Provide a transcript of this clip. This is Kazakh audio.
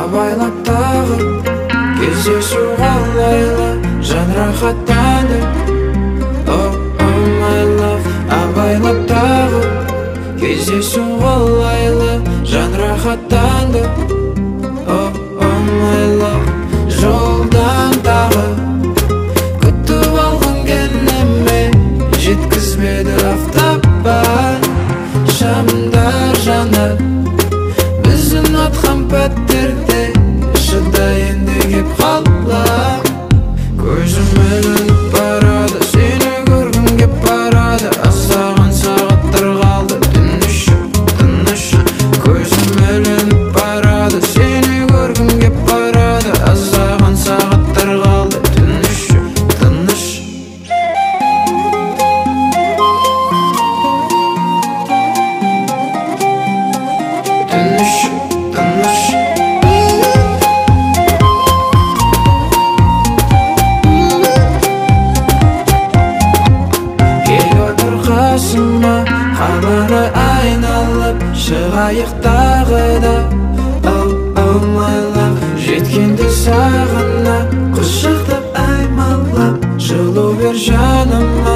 абайлап тағы кездесу қалайлы жан рахаттанды. Oh my love, абайлап тағы кездесу қалайлы жан рахаттанды. Oh my love, жолдан тағы күтіп алған кенеме жеткізбеді автопан. Шамдар жанар біздің атқан пәттерде шыдайынды кеп қалам. Көзім ілініп барады, сені көргім кеп барады. Асаған сағаттар қалды тыныш. Көзім ілініп барады, сені көргім кеп барады. Асаған сағаттар қалды тыныш. Қаланы айналып шығайық тағы да. Oh my love, жеткенде сағына құшақтап аймалап жылу бер жаныма.